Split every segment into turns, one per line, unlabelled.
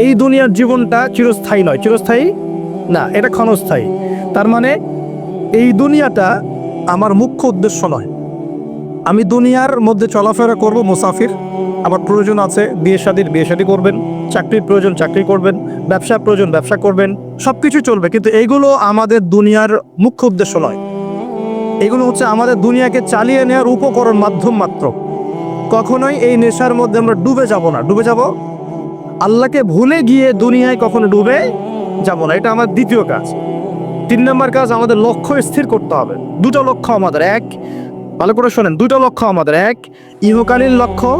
এই দুনিয়ার জীবনটা চিরস্থায়ী নয়, চিরস্থায়ী না, এটা ক্ষণস্থায়ী। তার মানে এই দুনিয়াটা আমার মুখ্য উদ্দেশ্য নয়। আমি দুনিয়ার মধ্যে চলাফেরা করব মুসাফির, আমার প্রয়োজন আছে বিয়ে শাদী করবেন, চাকরির প্রয়োজন চাকরি করবেন, ব্যবসার প্রয়োজন ব্যবসা করবেন, সব কিছু চলবে, কিন্তু এইগুলো আমাদের দুনিয়ার মুখ্য উদ্দেশ্য নয়। এগুলো হচ্ছে আমাদের দুনিয়াকে চালিয়ে নেওয়ার উপকরণ, মাধ্যম মাত্র। কখনোই এই নেশার মধ্যে আমরা ডুবে যাব না। ডুবে যাব আল্লাহকে ভুলে গিয়ে দুনিয়ায় কখনো ডুবে যাব না। এটা আমার দ্বিতীয় কাজ। 3 নম্বর কাজ, আমাদের লক্ষ্য স্থির করতে হবে। দুটো লক্ষ্য আমাদের, এক, ভালো করে শোনেন, দুটো লক্ষ্য আমাদের, এক ইহকালীন লক্ষ্য,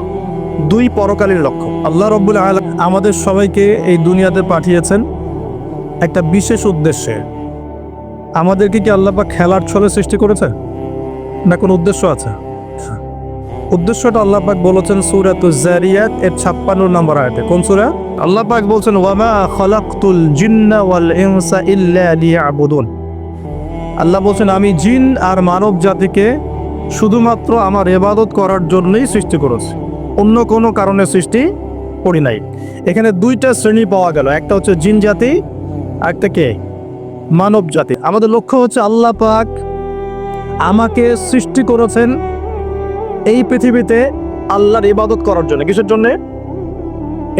2 পরকালীন লক্ষ্য। আল্লাহ রাব্বুল আলামিন আমাদের সবাইকে এই দুনিয়াতে পাঠিয়েছেন একটা বিশেষ উদ্দেশ্যে। আমাদেরকে কি আল্লাহ পাক খেলার ছলে সৃষ্টি করেছে, না কোনো উদ্দেশ্য আছে? উদ্দেশ্যটা আল্লাহ পাক বলেছেন সূরাতুজ যারিয়াত এর 56 নম্বর আয়াতে। কোন সূরা? আল্লাহ পাক বলেছেন ওয়ামা খালাকতুল জিন্না ওয়াল ইনসা ইল্লা লিয়াবুদুন। আল্লাহ বলেছেন আমি জিন আর মানব জাতিকে শুধুমাত্র আমার ইবাদত করার জন্যই সৃষ্টি করেছি, অন্য কোনো কারণে সৃষ্টি করি নাই। এখানে 2টা শ্রেণী পাওয়া গেল, একটা হচ্ছে জিন জাতি, আরেকটা কে? মানব জাতি। আমাদের লক্ষ্য হচ্ছে আল্লাহ পাক আমাকে সৃষ্টি করেছেন এই পৃথিবীতে আল্লাহর ইবাদত করার জন্য। কিসের জন্য?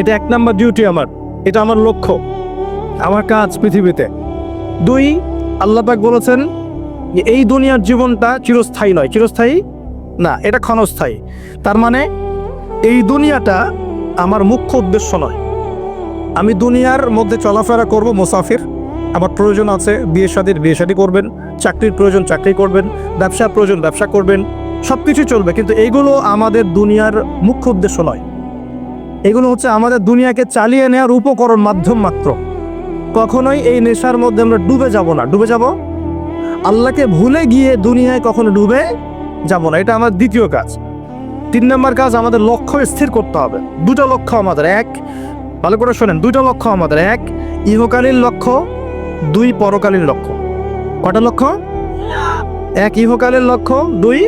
এটা 1 নম্বর ডিউটি আমার, এটা আমার লক্ষ্য, আমার কাজ পৃথিবীতে। 2, আল্লাহ পাক বলেছেন যে এই দুনিয়ার জীবনটা চিরস্থায়ী নয়, চিরস্থায়ী না, এটা ক্ষণস্থায়ী। তার মানে এই দুনিয়াটা আমার মুখ্য উদ্দেশ্য নয়। আমি দুনিয়ার মধ্যে চলাফেরা করব মুসাফির, আমার প্রয়োজন আছে বিয়ে শাদী করবেন, চাকরির প্রয়োজন চাকরি করবেন, ব্যবসার প্রয়োজন ব্যবসা করবেন, সব কিছু চলবে, কিন্তু এইগুলো আমাদের দুনিয়ার মুখ্য উদ্দেশ্য নয়। এগুলো হচ্ছে আমাদের দুনিয়াকে চালিয়ে নেওয়ার উপকরণ, মাধ্যম মাত্র। কখনোই এই নেশার মধ্যে আমরা ডুবে যাব না। ডুবে যাব আল্লাহকে ভুলে গিয়ে দুনিয়ায় কখনো ডুবে যাব না। এটা আমার দ্বিতীয় কাজ। 3 নম্বর কাজ, আমাদের লক্ষ্য স্থির করতে হবে। 2টা লক্ষ্য আমাদের, এক, ভালো করে শোনেন, 2টা লক্ষ্য আমাদের, এক ইহকালীন লক্ষ্য, 2 পরকালীন লক্ষ্য। কটা লক্ষ্য? 1 ইহকালের লক্ষ্য, 2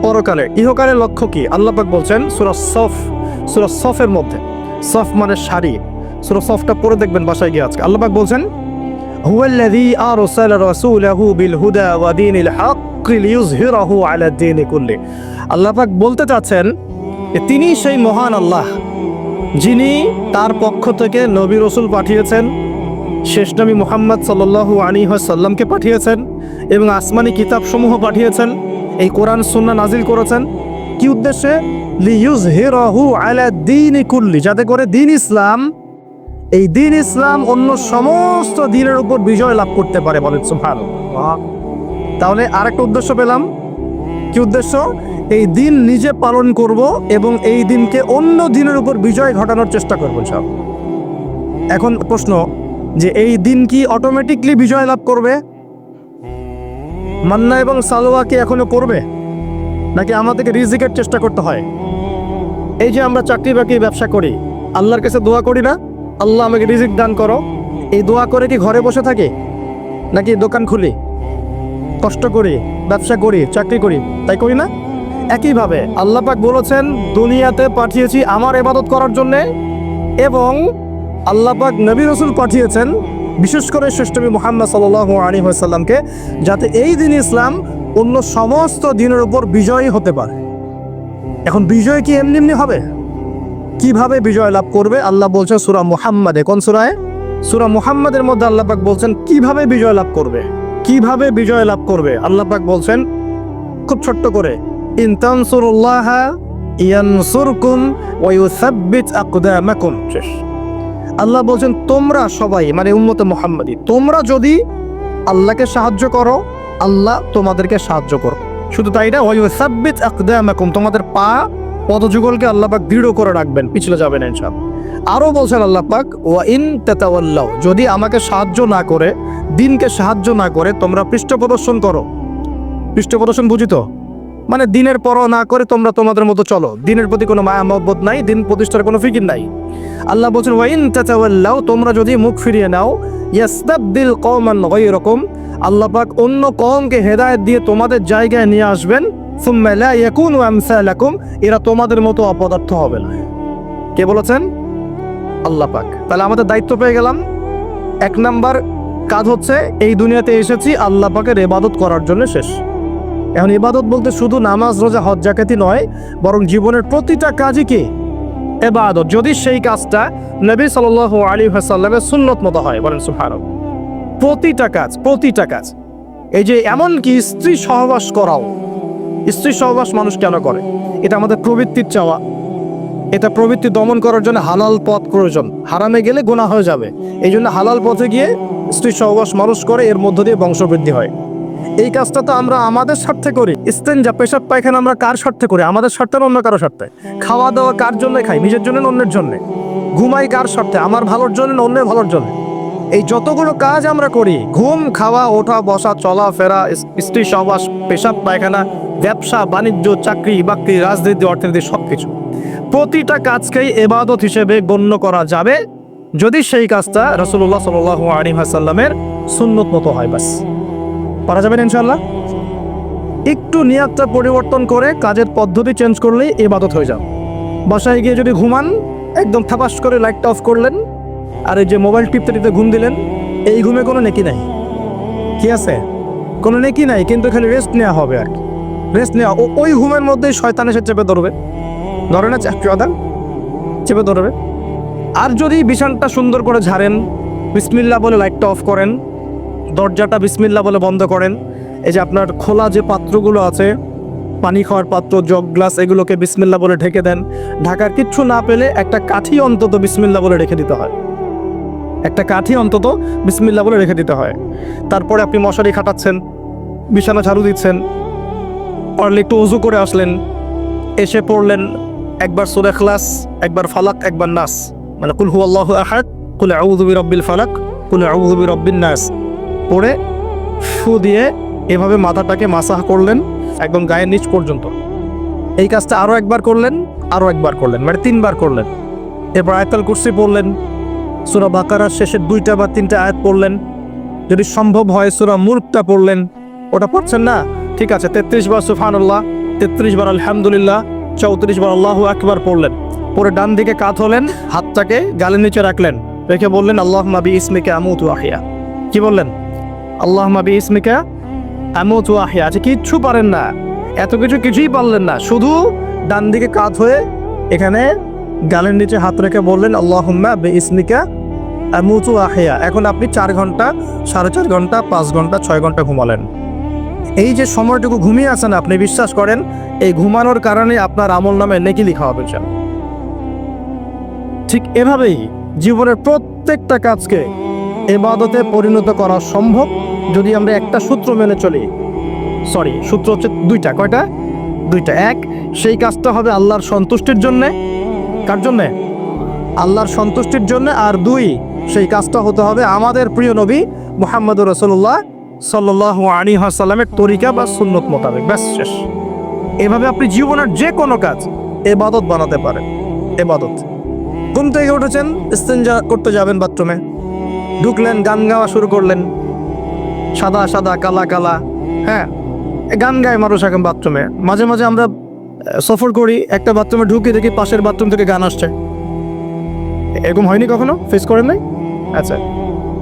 পরকালের। ইহকালের লক্ষ্য কি? আল্লাহ পাক বলছেন সূরা সফের মধ্যে, সফ মানে শাড়ি, সূরা সফটা পড়ে দেখবেন বাসায় গিয়ে আজকে। আল্লাহ পাক বলছেন হুয়াল্লাযী আরসালা রাসূলাহু বিল হুদা ওয়া দীনিল হক লিইয়ুযহিরাহু আলা দ্বীনি কুল্লি। আল্লাহ পাক বলতে চাচ্ছেন যে তিনি সেই মহান আল্লাহ যিনি তার পক্ষ থেকে নবী রাসূল পাঠিয়েছেন, শেষ নবী মুহাম্মদ সাল্লাল্লাহু আলাইহি ওয়াসাল্লামকে পাঠিয়েছেন এবং আসমানি কিতাবসমূহ পাঠিয়েছেন, এই কোরআন সুন্নাহ নাজিল করেছেন। কি উদ্দেশ্যে? লিইয়ুযহিরাহু আলা দ্বীনি কুল্লি, যাতে করে দ্বীন ইসলাম, এই দ্বীন ইসলাম অন্য সমস্ত দ্বীনের উপর বিজয় লাভ করতে পারে। বলেন সুবহানাল্লাহ। তাহলে আরেকটা উদ্দেশ্য পেলাম। কি উদ্দেশ্য? এই দ্বীন নিজে পালন করব এবং এই দ্বীনকে অন্য দ্বীনের উপর বিজয় ঘটানোর চেষ্টা করব সব। এখন প্রশ্ন যে এই দ্বীন কি অটোমেটিকলি বিজয় লাভ করবে? মান্না এবং সালোয়া কি এখনো করবে, নাকি আমাদেরকে রিজিকের চেষ্টা করতে হয়? এই যে আমরা চাকরি বাকরি ব্যবসা করি, আল্লাহর কাছে দোয়া করি না, আল্লাহ আমাকে রিজিক দান করো, এই দোয়া করে কি ঘরে বসে থাকি, নাকি দোকান খুলি, কষ্ট করি, ব্যবসা করি, চাকরি করি, তাই করি না? একইভাবে আল্লাহ পাক বলেছেন দুনিয়াতে পাঠিয়েছি আমার ইবাদত করার জন্যে, এবং আল্লাহ পাক নবী রাসূল পাঠিয়েছেন বিশেষ করে শ্রেষ্ঠ নবী মুহাম্মদ সাল্লাল্লাহু আলাইহি ওয়াসাল্লামকে, যাতে এই দ্বীন ইসলাম অন্য সমস্ত দ্বীনের উপর বিজয়ী হতে পারে। এখন বিজয় কি এমনি এমনি হবে? কিভাবে বিজয় লাভ করবে? আল্লাহ বলছেন সূরা মুহাম্মাদে। কোন সূরায়? সূরা মুহাম্মাদের মধ্যে আল্লাহ পাক বলছেন কিভাবে বিজয় লাভ করবে। কিভাবে বিজয় লাভ করবে আল্লাহ পাক বলছেন খুব ছোট্ট করে, ইন তানসুরুল্লাহা ইয়ানসুরকুম ওয়া ইউসাব্বিত আকদামাকুম। আল্লাহ বলছেন তোমরা সবাই, মানে উম্মতে মুহাম্মাদি, তোমরা যদি আল্লাহকে সাহায্য করো, আল্লাহ তোমাদেরকে সাহায্য করো। শুধু তাই না, ওয়া ইউসাব্বিত আকদামাকুম, তোমাদের পা পদযুগলকে আল্লাহ পাক দৃঢ় করে রাখবেন, পিছলে যাবেন না ইনশাআল্লাহ। আরও বলছেন আল্লাহ পাক ওয়া ইন তাতাওয়াল্লাউ, যদি আমাকে সাহায্য না করে, দ্বীনকে সাহায্য না করে তোমরা পৃষ্ঠ প্রদর্শন করো। পৃষ্ঠ প্রদর্শন বুঝি তো, মানে দিনের পরোয়া না করে তোমরা তোমাদের মতো চলো, দিনের প্রতি কোনো মায়া মহব্বত নাই, দিন প্রতিষ্ঠার কোনো ফিকির নাই। আল্লাহ বলছেন ওয়া ইন তাতাওয়াল্লাউ, তোমরা যদি মুখ ফিরিয়ে নাও, ইয়াস্তাবদিল কওমান গায়রাকুম, আল্লাহ পাক অন্য কওমকে হেদায়েত দিয়ে তোমাদের জায়গায় নিয়ে আসবেন, সুম্মা লা ইয়াকুনু আমসালাকুম, এরা তোমাদের মতো অপদার্থ হবে না। কে বলেছেন? আল্লাহ পাক। তাহলে আমাদের দায়িত্ব পেয়ে গেলাম, 1 নাম্বার কাজ হচ্ছে এই দুনিয়াতে এসেছি আল্লাহ পাকের ইবাদত করার জন্য, শেষ। এখন ইবাদত বলতে শুধু নামাজ রোজা হজ জাকাতি নয়, বরং জীবনের প্রতিটা কাজই কি ইবাদত, যদি সেই কাজটা নবী সাল্লাল্লাহু আলাইহি ওয়াসাল্লামের সুন্নত মতো হয়। বলেন সুবহানাল্লাহ। প্রতিটা কাজ। এই যে এমনকি স্ত্রী সহবাস করাও, স্ত্রী সহবাস মানুষ কেন করে? এটা আমাদের প্রবৃত্তির চাওয়া, এটা প্রবৃত্তি দমন করার জন্য হালাল পথ প্রয়োজন, হারামে গেলে গুনাহ হয়ে যাবে। এই জন্য হালাল পথে গিয়ে স্ত্রী সহবাস মানুষ করে, এর মধ্য দিয়ে বংশবৃদ্ধি হয়। এই কাজটা তো আমরা আমাদের স্বার্থে করি। ইস্তেঞ্জা, পেশাব পায়খানা আমরা কার স্বার্থে করি? আমাদের স্বার্থে না অন্য কারো স্বার্থে? খাওয়া দাওয়া কার জন্য খাই? নিজের জন্য না অন্যের জন্য? ঘুমাই কার স্বার্থে? আমার ভালোর জন্য না অন্যের ভালোর জন্য? এই যতগুলো কাজ আমরা করি, ঘুম, খাওয়া, ওঠা, বসা, চলাফেরা, স্ত্রী সহবাস, পেশাব পায়খানা, ব্যবসা বাণিজ্য, চাকরি বাকরি, রাজনীতি, অর্থনীতি, সবকিছু, প্রতিটা কাজকেই ইবাদত হিসেবে গণ্য করা যাবে যদি সেই কাজটা রাসূলুল্লাহ সাল্লাল্লাহু আলাইহি ওয়াসাল্লামের সুন্নত মতো হয়। বাস, পারা যাবে না ইনশাআল্লাহ। একটু নিয়াতটা পরিবর্তন করে কাজের পদ্ধতি চেঞ্জ করলেই ইবাদত হয়ে যাবে। বাসায় গিয়ে যদি ঘুমান, একদম থাপাস করে লাইটটা অফ করলেন, আর এই যে মোবাইল টিপতে টিপতে ঘুম দিলেন, এই ঘুমে কোনো নেকি নাই। কি আছে? কোনো নেকি নাই, কিন্তু খালি রেস্ট নেওয়া হবে আর কি। রেস্ট নেওয়া, ওই ঘুমের মধ্যেই শয়তান এসে চেপে ধরবে, ধরে না চেপে ধরবে। আর যদি বিছানটা সুন্দর করে ঝাড়েন, বিসমিল্লাহ বলে লাইটটা অফ করেন, দরজাটা বিসমিল্লাহ বলে বন্ধ করেন, এই যে আপনার খোলা যে পাত্রগুলো আছে, পানি খাওয়ার পাত্র, জগ, গ্লাস, এগুলোকে বিসমিল্লাহ বলে ঢেকে দেন। ঢাকার কিচ্ছু না পেলে একটা কাঠি অন্তত বিসমিল্লাহ বলে রেখে দিতে হয়, একটা কাঠি অন্তত বিসমিল্লাহ বলে রেখে দিতে হয়। তারপরে আপনি মশারি খাটাচ্ছেন, বিছানা ঝাড়ু দিচ্ছেন, পারলে একটু ওযু করে আসলেন, এসে পড়লেন একবার সূরা ইখলাস, একবার ফালাক, একবার নাস, মানে কুল হুয়াল্লাহু আহাদ, কুল আউযু বিরাব্বিল ফালাক, কুল আউযু বিরাব্বিন নাস পড়ে ফু দিয়ে এভাবে মাথাটাকে মাসাহ করলেন একদম গায়ের নিচ পর্যন্ত। এই কাজটা আরও একবার করলেন, মানে 3 বার করলেন। এরপর আয়াতুল কুরসি পড়লেন, সূরা বাকারার শেষের 2টা বা 3টা আয়াত পড়লেন, যদি সম্ভব হয় সূরা মুলকটা পড়লেন। ওটা পড়ছেন না? ঠিক আছে, 33 বার সুবহানাল্লাহ, 33 বার আলহামদুলিল্লাহ, 34 বার আল্লাহু আকবার পড়লেন। পরে ডান দিকে কাত হলেন, হাতটাকে গালের নিচে রাখলেন, রেখে বললেন আল্লাহুম্মা বিইসমিকা আমুতু ওয়া আহইয়া। কি বললেন? আল্লাহুম্মা বিইসমিকা আমুতু ওয়া আহইয়া। আচ্ছা, কিচ্ছু পারেন না, এত কিছুই পারলেন না, শুধু ডান দিকে কাত হয়ে এখানে গালের নিচে হাত রেখে বললেন আল্লাহুম্মা বিইসমিকা আমুতু ওয়া আহইয়া। এখন আপনি 4 ঘন্টা, 4.5 ঘন্টা, 5 ঘন্টা, 6 ঘন্টা ঘুমালেন। এই যে সময়টুকু ঘুমিয়ে আছেন, আপনি বিশ্বাস করেন এই ঘুমানোর কারণে আপনার আমল নামে নেকি লেখা হবে। ঠিক এভাবেই জীবনের প্রত্যেকটা কাজকে ইবাদতে পরিণত করা সম্ভব যদি আমরা একটা সূত্র মেনে চলি। সূত্র হচ্ছে 2টা। কয়টা? 2টা। 1, সেই কাজটা হবে আল্লাহর সন্তুষ্টির জন্যে। কার জন্যে? আল্লাহর সন্তুষ্টির জন্য। আর 2, সেই কাজটা হতে হবে আমাদের প্রিয় নবী মুহাম্মদুর রাসূলুল্লাহ সাল্লাল্লাহু আলাইহি ওয়াসাল্লামের তরিকা বা সুন্নত মোতাবেক। ব্যাস, শেষ। এভাবে আপনি জীবনের যে কোনো কাজ ইবাদত বানাতে পারেন। ইবাদত। ঘুম থেকে উঠেছেন, ইস্তেঞ্জা করতে যাবেন, বাথরুমে ঢুকলেন, গান গাওয়া শুরু করলেন, সাদা সাদা কালা কালা, হ্যাঁ, গান গায় মানুষ এখন বাথরুমে। মাঝে মাঝে আমরা সফর করি, একটা বাথরুমে ঢুকে দেখি পাশের বাথরুম থেকে গান আসছে। এরকম হয়নি কখনো? ফেস করেন নাই? আচ্ছা,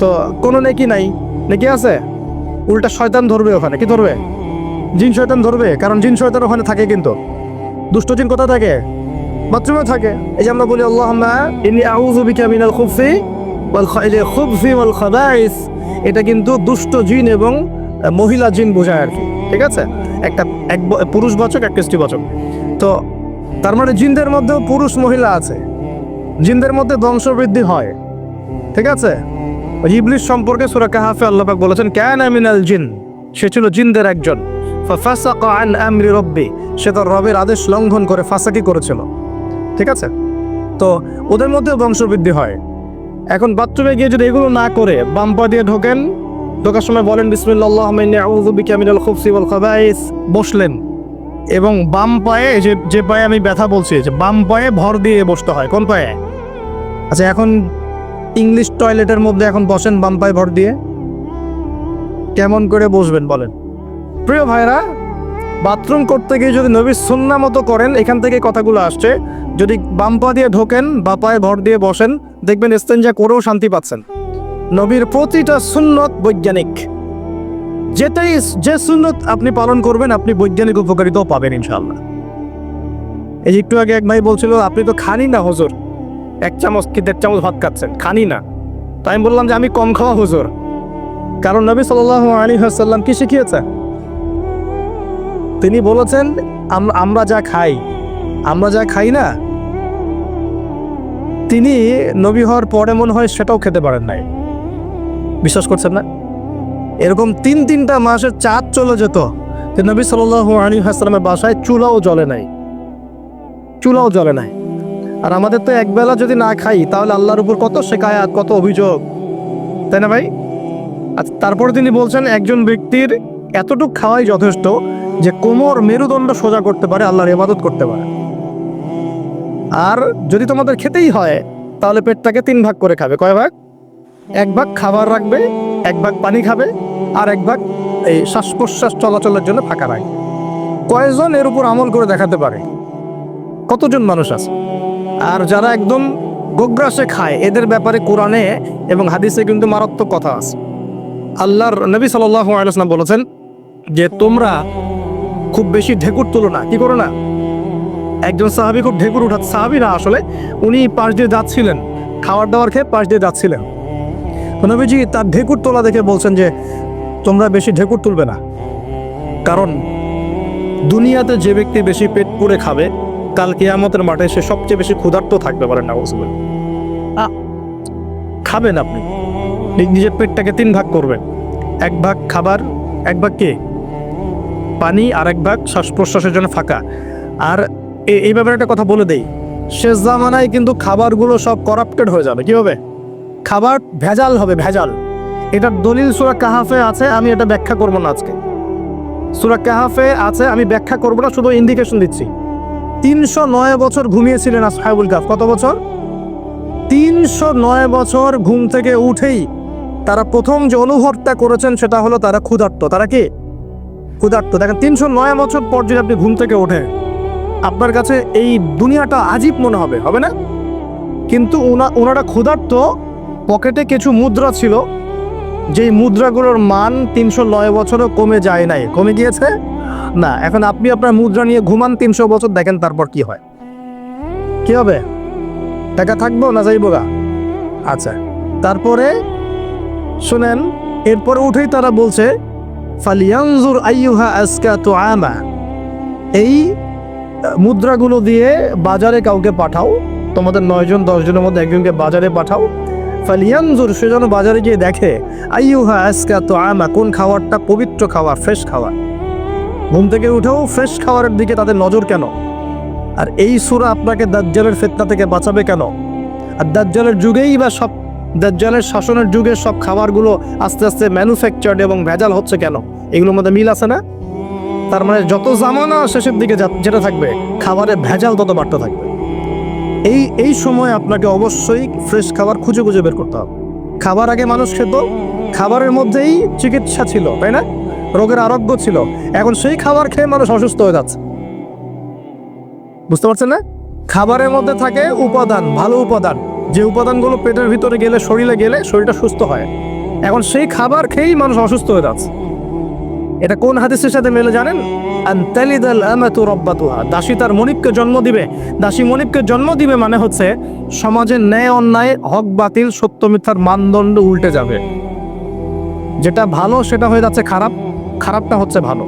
তো কোনো নেকি নাই? নেকি আছে? উল্টা শয়তান ধরবে ওখানে। কি ধরবে? জিন শয়তান ধরবে, কারণ জিন শয়তান ওখানে থাকে। কিন্তু দুষ্ট জিন কোথায় থাকে? বাথরুমে থাকে। এই যে আমরা বলি আল্লাহুম্মা ইন্নী আউযু বিকা মিনাল খুবসি ওয়াল খাবাইস, এটা কিন্তু দুষ্ট জিন এবং মহিলা জিন বোঝায় আর কি। ঠিক আছে, এক পুরুষবাচক, একটা স্ত্রীবাচক। তো তার মানে জিনদের মধ্যেও পুরুষ মহিলা আছে, জিনদের মধ্যে বংশবৃদ্ধি হয়। ঠিক আছে, ইবলিস সম্পর্কে সূরা কাহফে আল্লাহ পাক বলেছেন কানা মিনাল জিন, সে ছিল জিনদের একজন। ফাসাকা আন আমরি রব্বি, সে তার রবের আদেশ লঙ্ঘন করে ফাসাকি করেছিল। ঠিক আছে, তো ওদের মধ্যে বংশবৃদ্ধি হয়। এখন বাথরুমে গিয়ে যদি এগুলো না করে বাম পা দিয়ে ঢোকেন, ঢোকার সময় বলেন বিসমিল্লাহ আল্লাহুম্মা ইন্নী আউযু বিকা মিনাল খুবসি ওয়াল খাবাইস, বসলেন, এবং বাম পায়ে, যে পায়ে আমি ব্যথা বলছি, যে বাম পায়ে ভর দিয়ে বসতে হয়। কোন পায়ে? আচ্ছা, এখন ইংলিশ টয়লেটের মধ্যে এখন বসেন বাম পায়ে ভর দিয়ে, কেমন করে বসবেন বলেন? প্রিয় ভাইরা, বাথরুম করতে গিয়ে যদি নবীর সুন্নাহ মতো করেন, এখান থেকে কথাগুলো আসছে, যদি বাম পা দিয়ে ঢোকেন বা পায়ে ভর দিয়ে বসেন, দেখবেন ইস্তেঞ্জা করেও শান্তি পাচ্ছেন। নবীর প্রতিটা সুন্নত বৈজ্ঞানিক, যে সুন্নত আপনি পালন করবেন আপনি বৈজ্ঞানিক উপকারিতাও পাবেন ইনশাআল্লাহ। এই যে একটু আগে এক ভাই বলছিল আপনি তো খানি না হুজুর, 1 চামচ কি 1.5 চামচ ভাত খাচ্ছেন, খানি না। তাই আমি বললাম যে আমি কম খাওয়া হুজুর, কারণ নবী সাল্লাল্লাহু আলাইহি ওয়াসাল্লাম কি শিখিয়েছে? তিনি বলেছেন আমরা যা খাই না, তিনি নবী হওয়ার পরে মনে হয় সেটাও খেতে পারেন নাই। বিশ্বাস করছেন না? এরকম 3-3টা মাসের চাঁদ চলে যেত যে নবী সাল্লাল্লাহু আলাইহি ওয়াসাল্লামের বাসায় চুলাও জ্বলে নাই। আর আমাদের তো একবেলা যদি না খাই তাহলে আল্লাহর উপর কত শিকায়াত, কত অভিযোগ, তাই না ভাই? আচ্ছা, তারপরে তিনি বলছেন একজন ব্যক্তির এতটুকু খাওয়াই যথেষ্ট যে কোমর মেরুদণ্ড সোজা করতে পারে, আল্লাহর ইবাদত করতে পারে। আর যদি তোমাদের খেতেই হয় তাহলে পেটটাকে 3 ভাগ করে খাবে। কয় ভাগ? 1 ভাগ খাবার রাখবে, 1 ভাগ পানি খাবে, আর 1 ভাগ এই শ্বাস প্রশ্বাস চলাচলের জন্য ফাঁকা রাখবে। কয়জন এর উপর আমল করে দেখাতে পারে? কতজন মানুষ আছে? আর যারা একদম গোগ্রাসে খায় এদের ব্যাপারে কোরআনে এবং হাদিসে কিন্তু মারাত্মক কথা আছে। আল্লাহর নবী সাল্লাল্লাহু আলাইহি ওয়াসাল্লাম বলেছেন যে তোমরা খুব বেশি ঢেকুর তুলো না। কি করো না? একজন সাহাবী খুব ঢেকুর উঠাচ্ছে, সাহাবী না আসলে, উনি পাশ দিয়ে যাচ্ছিলেন, খাবার দাবার খেয়ে পাশ দিয়ে যাচ্ছিলেন। তো নবীজি তার ঢেকুর তোলা দেখে বলছেন যে তোমরা বেশি ঢেকুর তুলবে না, কারণ দুনিয়াতে যে ব্যক্তি বেশি পেট পুরে খাবে কাল কিয়ামতের মাঠে সে সবচেয়ে বেশি ক্ষুধার্ত থাকবে। বলেন না বলছেন? খাবেন আপনি, নিজের পেটটাকে 3 ভাগ করবেন, 1 ভাগ খাবার, 1 ভাগ কি পানি, আর 1 ভাগ শ্বাস প্রশ্বাসের জন্য ফাঁকা। আর এই ব্যাপারে একটা কথা বলে দেই, শেষ জামানায় কিন্তু খাবারগুলো সব করাপ্টেড হয়ে যাবে। কি হবে? খাবার ভেজাল হবে, ভেজাল। এটার দলিল সূরা কাহাফে আছে, আমি এটা ব্যাখ্যা করব না আজকে। সূরা কাহাফে আছে, আমি ব্যাখ্যা করব না, শুধু ইন্ডিকেশন দিচ্ছি। 309 বছর ঘুমিয়েছিলেন আসহাবুল কাহফ। কত বছর? 309 বছর ঘুম থেকে উঠেই তারা প্রথম যে অনুভবটা করেছেন সেটা হলো তারা ক্ষুধার্ত। তারা কি ক্ষুধার্ত? দেখেন 309 বছর পর যদি আপনি ঘুম থেকে ওঠে, আপনার কাছে এই দুনিয়াটা আজীব মনে হবে, হবে না? কিন্তু ওনারা ক্ষুধার্ত, পকেটে কিছু মুদ্রা ছিল, যেই মুদ্রাগুলোর মান 309 বছরও কমে যায় নাই। কমে গিয়েছে না। এখন আপনি আপনার মুদ্রা নিয়ে ঘুমান 300 বছর, দেখেন তারপর কি হয়। কি হবে? টাকা থাকবো না যাইবো গা? আচ্ছা, তারপরে শুনেন, এরপরে উঠেই তারা বলছে ফালিয়ানজুর আইয়ুহা আজকা তুআমা, এই মুদ্রাগুলো দিয়ে বাজারে কাউকে পাঠাও, তোমাদের 9 জন 10 জনের মধ্যে একজনকে বাজারে পাঠাও। ফালিয়ানজুর, সে যেন বাজারে গিয়ে দেখে আইয়ুহা আজকা তুআমা, কোন খাবারটা পবিত্র খাবার, ফ্রেশ খাবার। ঘুম থেকে উঠেও ফ্রেশ খাবারের দিকে তাদের নজর কেন? আর এই সূরা আপনাকে দাজ্জালের ফিতনা থেকে বাঁচাবে কেন? আর দাজ্জালের যুগেই বা সব, দাজ্জালের শাসনের যুগে সব খাবারগুলো আস্তে আস্তে ম্যানুফ্যাকচার্ড এবং ভেজাল হচ্ছে কেন? এগুলোর মধ্যে মিল আছে না? তার মানে যত জামানা শেষের দিকে যেটা থাকবে, খাবারের ভেজাল তত বাড়তে থাকবে। এই সময় আপনাকে অবশ্যই ফ্রেশ খাবার খুঁজে খুঁজে বের করতে হবে। খাবার আগে মানুষ খেত, খাবারের মধ্যেই চিকিৎসা ছিল, তাই না? রোগের আরোগ্য ছিল। এখন সেই খাবার খেয়ে মানুষ অসুস্থ হয়ে যাচ্ছে। বুঝতে পারছেন না? খাবারের মধ্যে থাকে উপাদান, ভালো উপাদান, যে উপাদানগুলো পেটের ভিতরে গেলে, শরীরে গেলে শরীরটা সুস্থ হয়। এখন সেই খাবার খেয়েই মানুষ অসুস্থ হয়ে যাচ্ছে। এটা কোন হাদিসের সাথে মেলে জানেন? আনতালিদাল আমাতু রাব্বাতুহা, দাসী তার মনিবকে জন্ম দিবে। দাসী মনিবকে জন্ম দিবে মানে হচ্ছে সমাজের ন্যায় অন্যায়, হক বাতিল, সত্য মিথ্যার মানদণ্ড উল্টে যাবে। যেটা ভালো সেটা হয়ে যাচ্ছে খারাপ, খারাপটা হচ্ছে ভালো।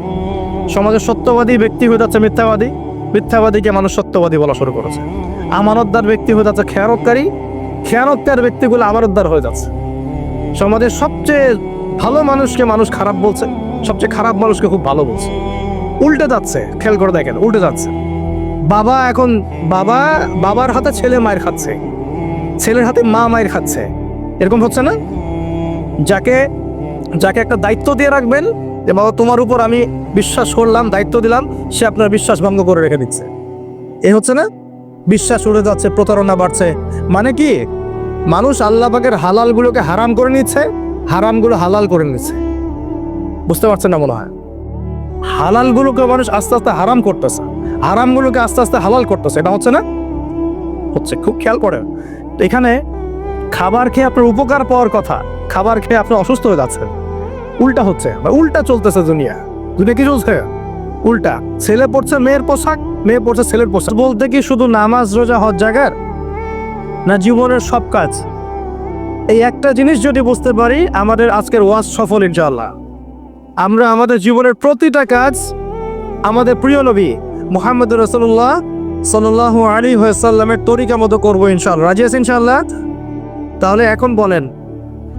সমাজের সত্যবাদী ব্যক্তি হয়ে যাচ্ছে মিথ্যাবাদী, মিথ্যাবাদীকে মানুষ সত্যবাদী বলা শুরু করেছে। আমানতদার ব্যক্তি হয়ে যাচ্ছে খেয়ানতকারী, খেয়ানতকার ব্যক্তিগুলো আমানতদার হয়ে যাচ্ছে। সমাজের সবচেয়ে ভালো মানুষকে মানুষ খারাপ বলছে, সবচেয়ে খারাপ মানুষকে খুব ভালো বলছে। উল্টে যাচ্ছে, খেয়াল করে দেখেন, উল্টে যাচ্ছে। বাবার হাতে ছেলে মায়ের খাচ্ছে, ছেলের হাতে মা মায়ের খাচ্ছে, এরকম হচ্ছে না? যাকে একটা দায়িত্ব দিয়ে রাখবেন যে বাবা তোমার উপর আমি বিশ্বাস করলাম, দায়িত্ব দিলাম, সে আপনার বিশ্বাস ভঙ্গ করে রেখে দিচ্ছে। এ হচ্ছে না? বিশ্বাস উড়ে যাচ্ছে, প্রতারণা বাড়ছে। মানে কি? মানুষ আল্লাহ পাকের হালালগুলোকে হারাম করে নিচ্ছে, হারামগুলো হালাল করে নিচ্ছে। বুঝতে পারছেন না মনে হয়? হালালগুলোকে মানুষ আস্তে আস্তে হারাম করতেছে, হারামগুলোকে আস্তে আস্তে হালাল করতেছে। এটা হচ্ছে না? হচ্ছে। খুব খেয়াল করেন। তো এখানে খাবার খেয়ে আপনার উপকার পাওয়ার কথা, খাবার খেয়ে আপনি অসুস্থ হয়ে যাচ্ছেন, উল্টা হচ্ছে বা উল্টা চলতেছে দুনিয়া। দুনিয়া কি চলছে? উল্টা। ছেলে পড়ছে মেয়ের পোশাক, মেয়ে পড়ছে ছেলের পোশাক। বলতে কি শুধু নামাজ রোজা হজ জায়গার না জীবনের সব কাজ? এই একটা জিনিস যদি বুঝতে পারি, আমাদের আজকের ওয়াজ সফল ইনশাআল্লাহ। আমরা আমাদের জীবনের প্রতিটা কাজ আমাদের প্রিয় নবী মুহাম্মদ রাসূলুল্লাহ সাল্লাল্লাহু আলাইহি ওয়াসাল্লামের তরিকা মতো করবো ইনশাআল্লাহ। রাজি আছেন ইনশাআল্লাহ? তাহলে এখন বলেন,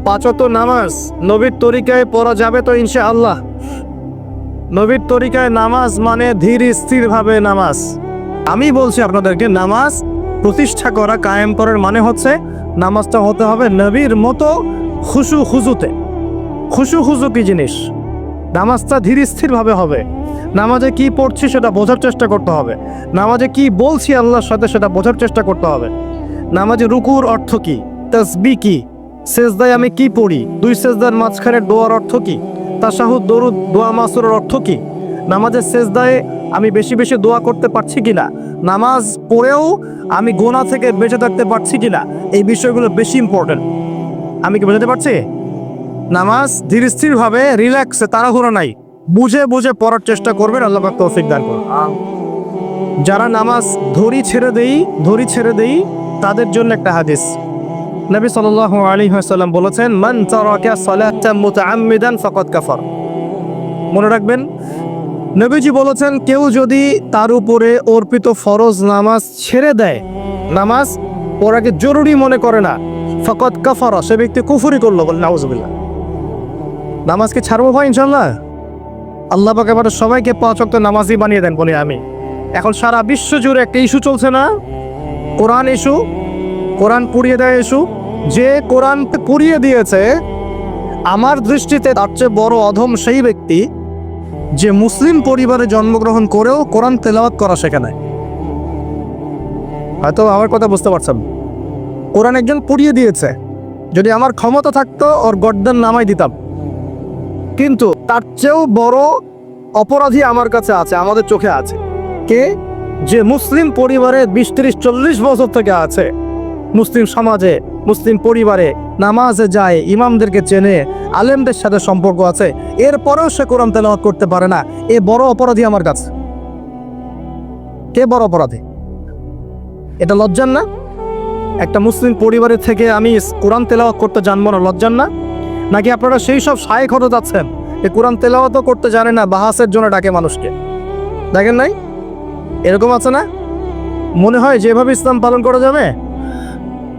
5 ওয়াক্ত নামাজ নবীর তরিকায় পড়া যাবে তো ইনশাআল্লাহ? নবীর তরিকায় নামাজ মানে ধীর স্থিরভাবে নামাজ। আমি বলছি আপনাদেরকে, নামাজ প্রতিষ্ঠা করা, কায়েম করার মানে হচ্ছে নামাজটা হতে হবে নবীর মতো খুশু খুজুতে। খুশু খুজু কি জিনিস? নামাজটা ধীর স্থিরভাবে হবে। নামাজে কি পড়ছি সেটা বোঝার চেষ্টা করতে হবে। নামাজে কি বলছি আল্লাহর সাথে সেটা বোঝার চেষ্টা করতে হবে। নামাজে রুকুর অর্থ কি, তাসবিহ কি, সেজদায় আমি কি পড়ি, 2 সেজদার মাঝখানের দোয়ার অর্থ কি, তাশাহুদ দরুদ দোয়া মাসুরের অর্থ কি, নামাজের সেজদায় আমি বেশি বেশি দোয়া করতে পারছি কিনা, নামাজ পড়েও আমি গোনা থেকে বেঁচে থাকতে পারছি কিনা, এই বিষয়গুলো বেশি ইম্পর্টেন্ট। আমি কি বোঝাতে পারছি? নামাজ ধীর স্থিরভাবে, রিল্যাক্সে, তাড়াহুড়ো নাই, বুঝে বুঝে পড়ার চেষ্টা করবেন। আল্লাহ পাক তৌফিক দান করুন। যারা নামাজ ধরি ছেড়ে দেই তাদের জন্য একটা হাদিস। নবী সাল্লাল্লাহু আলাইহি ওয়াসাল্লাম বলেছেন, মান তারাকা সালাতান মুতাআম্মিদান ফাকাদ কাফার। মনে রাখবেন, নবীজি বলেছেন, কেউ যদি তার উপরে অর্পিত ফরজ নামাজ ছেড়ে দেয়, নামাজ পড়াকে জরুরি মনে করে না, ফাকাদ কাফারা, সে ব্যক্তি কুফরি করলো। বলে নাউজুবিল্লাহ। নামাজকে ছাড়বো ভাই ইনশাআল্লাহ? আল্লাহ পাক এবারে সবাইকে 5 ওয়াক্ত নামাজি বানিয়ে দেন বলি আমি। এখন সারা বিশ্ব জুড়ে একটা ইস্যু চলছে না? কোরআন ইস্যু, কোরআন পুড়িয়ে দেয় ইস্যু। যে কোরআন পুড়িয়ে দিয়েছে, আমার দৃষ্টিতে তার চেয়ে বড় অধম সেই ব্যক্তি যে মুসলিম পরিবারে জন্মগ্রহণ করেও কোরআন তেলাওয়াত করা শেখে নাই। হয়তো আমার কথা বুঝতে পারছেন। কোরআন একজন পুড়িয়ে দিয়েছে, যদি আমার ক্ষমতা থাকতো ওর গর্দান নামাই দিতাম, কিন্তু তার চেয়েও বড় অপরাধী আমার কাছে আছে, আমাদের চোখে আছে। কে? যে মুসলিম পরিবারে 20, 30, 40 বছর থেকে আছে, মুসলিম সমাজে, মুসলিম পরিবারে নামাজে যায়, ইমামদেরকে চেনে, আলেমদের সাথে সম্পর্ক আছে, এরপরেও সে কোরআন তেলাওয়াত করতে পারে না। এ বড় অপরাধী আমার কাছে। কে বড় অপরাধী? এটা লজ্জার না? একটা মুসলিম পরিবারের থেকে আমি কোরআন তেলাওয়াত করতে জানবো না, লজ্জার না? নাকি আপনারা সেই সব শায়েখ হতে যাচ্ছেন এ কোরআন তেলাওয়াতও করতে জানে না, বাহাসের জন্য ডাকে মানুষকে? দেখেন নাই? এরকম আছে না? মনে হয় যেভাবে ইসলাম পালন করা যাবে।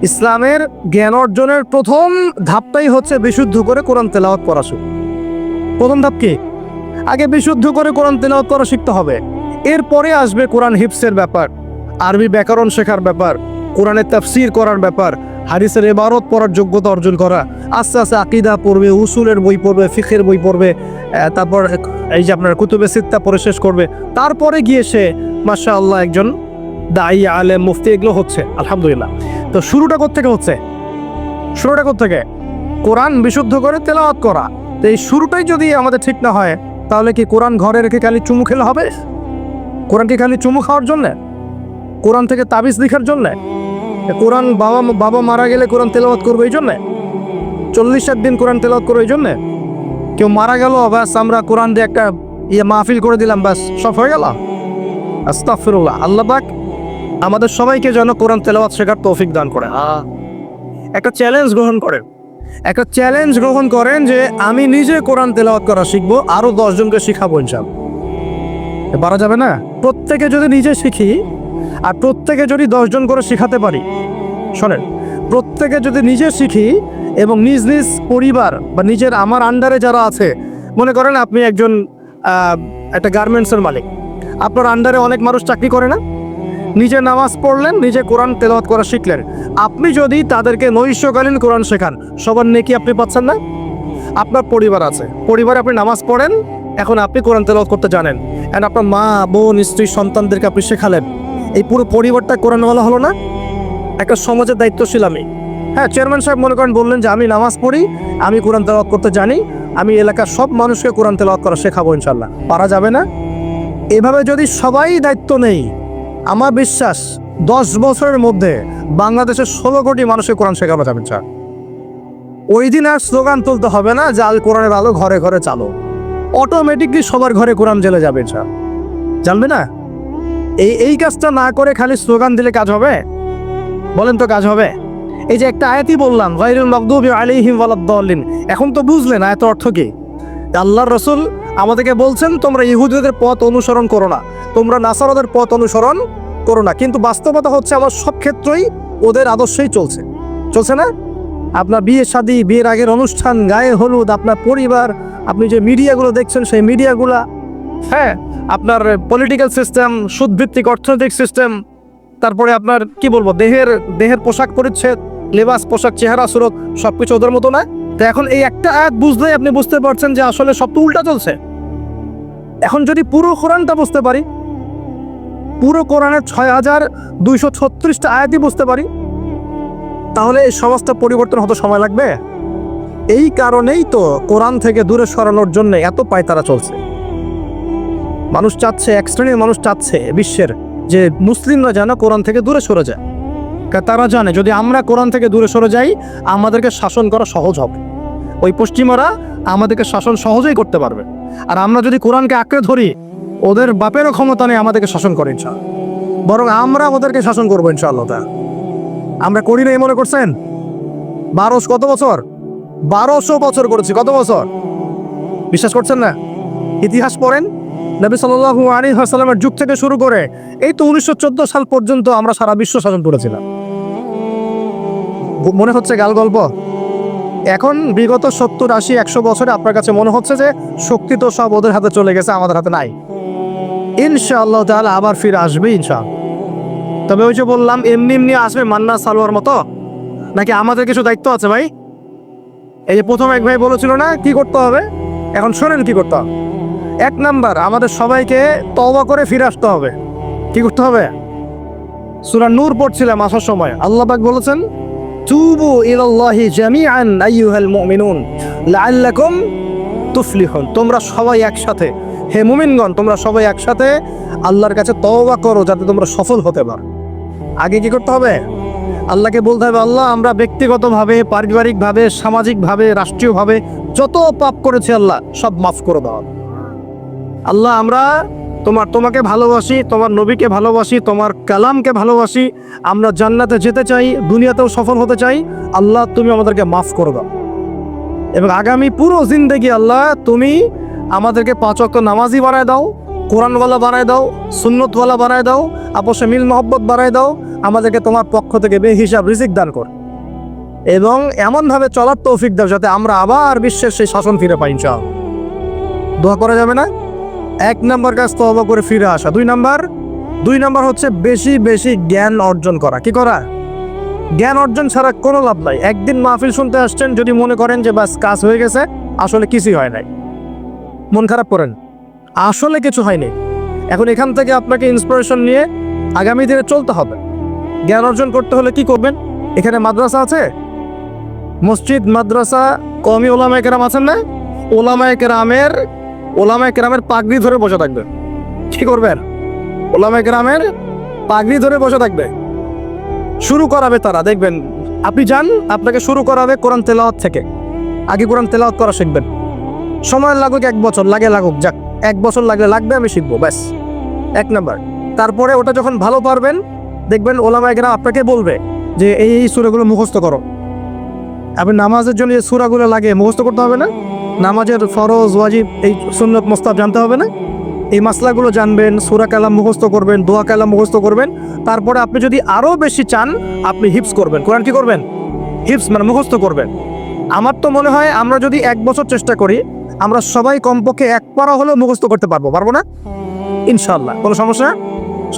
ইসলামের জ্ঞান অর্জনের প্রথম ধাপটাই হচ্ছে বিশুদ্ধ করে কোরআন তেলাওয়াত করা। প্রথম ধাপ কি? আগে বিশুদ্ধ করে কোরআন তেলাওয়াত করা শিখতে হবে। এরপরে আসবে কোরআন হিফসের ব্যাপার, আরবি ব্যাকরণ শেখার ব্যাপার, কোরআনের তাফসীর করার ব্যাপার, হাদিসের ইবারত পড়ার যোগ্যতা অর্জন করা। আস্তে আস্তে আকীদা পড়বে, উসুলের বই পড়বে, ফিকহের বই পড়বে, তারপর এই যে আপনার কুতুবে সিত্তা পড়ে শেষ করবে। তারপরে গিয়ে সে মাশাআল্লাহ একজন দাঈ, আলেম, মুফতি এগুলো হচ্ছে, আলহামদুলিল্লাহ। তো শুরুটা কোত্থেকে হচ্ছে? শুরুটা কোত্থেকে? কোরআন বিশুদ্ধ করে তেলাওয়াত করা। তো এই শুরুটাই যদি আমাদের ঠিক না হয়, তাহলে কি কোরআন ঘরে রেখে খালি চুমু খেলে হবে? কোরআন কি খালি চুমু খাওয়ার জন্যে? কোরআন থেকে তাবিজ লিখার জন্যে? কোরআন বাবা মারা গেলে কোরআন তেলাওয়াত করবো এই জন্যে? 40 দিন কোরআন তেলাওয়াত করবো এই জন্যে? কেউ মারা গেল, ব্যাস আমরা কোরআন দিয়ে একটা মাহফিল করে দিলাম, ব্যাস সব হয়ে গেল? আস্তাগফিরুল্লাহ। আল্লাহ পাক আমাদের সবাইকে যেন কোরআন তেলাওয়াত শেখার তৌফিক দান করেন। একটা চ্যালেঞ্জ গ্রহণ করেন যে আমি নিজে কোরআন তেলাওয়াত করা শিখবো, আরো 10 জনকে শিখাবো ইনশাআল্লাহ। পারা যাবে না? প্রত্যেকে যদি নিজে শিখি আর প্রত্যেকে যদি 10 জন করে শিখাতে পারি, শোনেন, প্রত্যেকে যদি নিজে শিখি এবং নিজ নিজ পরিবার বা নিজের আমার আন্ডারে যারা আছে, মনে করেন আপনি একজন একটা গার্মেন্টসের মালিক, আপনার আন্ডারে অনেক মানুষ চাকরি করে না? নিজে নামাজ পড়লেন, নিজে কোরআন তেলাওয়াত করা শিখলেন। আপনি যদি তাদেরকে নৈশকালীন কোরআন শেখান, সবার নেকি আপনি পাচ্ছেন না? আপনার পরিবার আছে, পরিবারে আপনি নামাজ পড়েন, এখন আপনি কোরআন তেলাওয়াত করতে জানেন, এন্ড আপনার মা, বোন, স্ত্রী, সন্তানদেরকে আপনি শেখালেন। এই পুরো পরিবারটা কোরআনওয়ালা হলো না? একটা সমাজের দায়িত্বশীল আমি, হ্যাঁ, চেয়ারম্যান সাহেব মনে করেন বললেন যে আমি নামাজ পড়ি, আমি কোরআন তেলাওয়াত করতে জানি, আমি এলাকার সব মানুষকে কোরআন তেলাওয়াত করা শেখাবো ইনশাল্লাহ। পারা যাবে না? এভাবে যদি সবাই দায়িত্ব নেই, আমার বিশ্বাস 10 বছরের মধ্যে বাংলাদেশের 16 কোটি মানুষকে কোরআন শেখানো যাবে। ওই দিন আর স্লোগান তুলতে হবে না যে আল কোরআনের আলো ঘরে ঘরে চালো, অটোমেটিকলি সবার ঘরে কোরআন জ্বলে যাবে। জানবে না? এই কাজটা না করে খালি স্লোগান দিলে কাজ হবে? বলেন তো কাজ হবে? এই যে একটা আয়াতই বললাম, গায়রুল মাগদুবি আলাইহিম ওয়ালাদ-দাল্লিন, এখন তো বুঝলেন আয়াতের অর্থ কি? আল্লাহর রাসূল আমাদেরকে বলছেন তোমরা ইহুদিদের পথ অনুসরণ করো না, তোমরা নাসারাদের পথ অনুসরণ করো না। কিন্তু বাস্তবতা হচ্ছে আমার সব ক্ষেত্রেই ওদের আদর্শই চলছে না? আপনার বিয়ে শাদী, বিয়ের আগের অনুষ্ঠান, গায়ে হলুদ, আপনার পরিবার, আপনি যে মিডিয়াগুলো দেখছেন সেই মিডিয়াগুলা, হ্যাঁ, আপনার পলিটিক্যাল সিস্টেম, সুদভিত্তিক অর্থনৈতিক সিস্টেম, তারপরে আপনার কি বলবো, দেহের পোশাক পরিচ্ছদ, লেবাস, পোশাক, চেহারা, সুরত, সবকিছু ওদের মতো না। তো এখন এই একটা আয়াত বুঝলেই আপনি বুঝতে পারছেন যে আসলে সব তো উল্টা চলছে। এখন যদি পুরো কোরআনটা বুঝতে পারি, পুরো কোরআনের 6236টা আয়াতই বুঝতে পারি, তাহলে এই সমাজটা পরিবর্তন হতে সময় লাগবে। এই কারণেই তো কোরআন থেকে দূরে সরানোর জন্য এত পায়তারা চলছে। মানুষ চাচ্ছে, এক শ্রেণীর মানুষ চাচ্ছে বিশ্বের যে মুসলিমরা যেন কোরআন থেকে দূরে সরে যায়। তারা জানে যদি আমরা কোরআন থেকে দূরে সরে যাই আমাদেরকে শাসন করা সহজ হবে। ওই পশ্চিমারা আমাদেরকে শাসন সহজেই করতে পারবে। আর আমরা যদি কোরআনকে আঁকড়ে ধরি, ওদের বাপেরও ক্ষমতা নেই আমাদেরকে শাসন করে ইনশাআল্লাহ, বরং আমরা ওদেরকে শাসন করবো ইনশাআল্লাহ। আমরা করি না, মনে করছেন? 1200 বছর করেছি। কত বছর? বিশ্বাস করছেন না? ইতিহাস পড়েন। নবী সাল্লাল্লাহু আলাইহি ওয়াসাল্লামের যুগ থেকে শুরু করে এই তো 1914 সাল পর্যন্ত আমরা সারা বিশ্ব শাসন করেছিলাম। মনে হচ্ছে গাল গল্প। এখন বিগত 70, 80, 100 বছরে আপনার কাছে মনে হচ্ছে যে শক্তি তো সব ওদের হাতে চলে গেছে, আমাদের হাতে নাই। ইনশাআল্লাহ তাআলা আবার ফিরে আসবে ইনশাআল্লাহ। তবে ওই যে বললাম, এমনি আসবে মান্না সালোয়ার মতো, নাকি আমাদের কিছু দায়িত্ব আছে ভাই? এই যে প্রথম এক ভাই বলেছিল না কি করতে হবে, এখন শোনেন কি করতে হবে। 1 নাম্বার, আমাদের সবাইকে তওবা করে ফিরে আসতে হবে। কি করতে হবে? সূরা নূর পড়ছিলাম আসার সময়, আল্লাহ পাক বলেছেন তুবু ইলাল্লাহি জামিআন আইয়ুহাল মুমিনুন লাআল্লাকুম তুফলিহুন। তোমরা সবাই একসাথে, হে মুমিনগণ, তোমরা সবাই একসাথে আল্লাহর কাছে তওবা করো যাতে তোমরা সফল হতে পারো। আগে কি করতে হবে? আল্লাহকে বলতে হবে, আল্লাহ আমরা ব্যক্তিগতভাবে, পারিবারিকভাবে, সামাজিকভাবে, রাষ্ট্রীয়ভাবে যত পাপ করেছি আল্লাহ সব মাফ করে দাও। আল্লাহ আমরা তোমাকে ভালোবাসি, তোমার নবীকে ভালোবাসি, তোমার কালামকে ভালোবাসি, আমরা জান্নাতে যেতে চাই, দুনিয়াতেও সফল হতে চাই। আল্লাহ তুমি আমাদেরকে মাফ করে দাও। এবং আগামী পুরো জিন্দেগি আল্লাহ তুমি আমাদেরকে 5 ওয়াক্ত নামাজি বানায় দাও, কোরআনওয়ালা বানায় দাও, সুন্নতওয়ালা বানায় দাও, আপসে মিল মহব্বত বানায় দাও। আমাদেরকে তোমার পক্ষ থেকে বেহিসাব রিজিক দান কর এবং এমনভাবে চলার তৌফিক দাও যাতে আমরা আবার বিশ্বের সেই শাসন ফিরে পাই ইনশাআল্লাহ। দোয়া করা যাবে না? 1 নাম্বার কাজ তওবা করে ফিরে আসা। 2 নাম্বার হচ্ছে বেশি বেশি জ্ঞান অর্জন করা। কি করা? জ্ঞান অর্জন ছাড়া কোনো লাভ নাই। একদিন মাহফিল শুনতে আসছেন, যদি মনে করেন যে বাস কাজ হয়ে গেছে, আসলে কিছুই হয় নাই, মন খারাপ করেন, আসলে কিছু হয়নি। এখন এখান থেকে আপনাকে ইন্সপিরেশন নিয়ে আগামী দিনে চলতে হবে। জ্ঞান অর্জন করতে হলে কি করবেন? এখানে মাদ্রাসা আছে, মসজিদ, মাদ্রাসা, কওমি ওলামায়ে কেরাম আছেন না? ওলামায়ে কেরামের পাগড়ি ধরে বসে থাকবে। কি করবেন? ওলামায়ে কেরামের পাগড়ি ধরে বসে থাকবে। শুরু করাবে তারা, দেখবেন আপনি যান, আপনাকে শুরু করাবে কোরআন তেলাওয়াত থেকে। আগে কোরআন তেলাওয়াত করা শিখবেন। সময় লাগুক 1 বছর, লাগুক, যাক 1 বছর লাগবে, আমি শিখবো, ব্যাস। 1 নাম্বার। তারপরে ওটা যখন ভালো পারবেন, দেখবেন ওলামায়ে কেরাম আপনাকে বলবে যে এই সূরাগুলো মুখস্থ করো। আপনি নামাজের জন্য যে সূরাগুলো লাগে মুখস্থ করতে হবে না? নামাজের ফরজ, ওয়াজিব, এই সুন্নত, মুস্তাহাব জানতে হবে না? এই মাসলাগুলো জানবেন, সূরা কালাম মুখস্থ করবেন, দোয়া কালাম মুখস্থ করবেন। তারপরে আপনি যদি আরও বেশি চান, আপনি হিফজ করবেন। কোরআন কি করবেন? হিফজ মানে মুখস্থ করবেন। আমার তো মনে হয় আমরা যদি 1 বছর চেষ্টা করি, আমরা সবাই কমপক্ষে 1 পারা হলেও মুখস্থ করতে পারবো না? ইনশাআল্লাহ। কোনো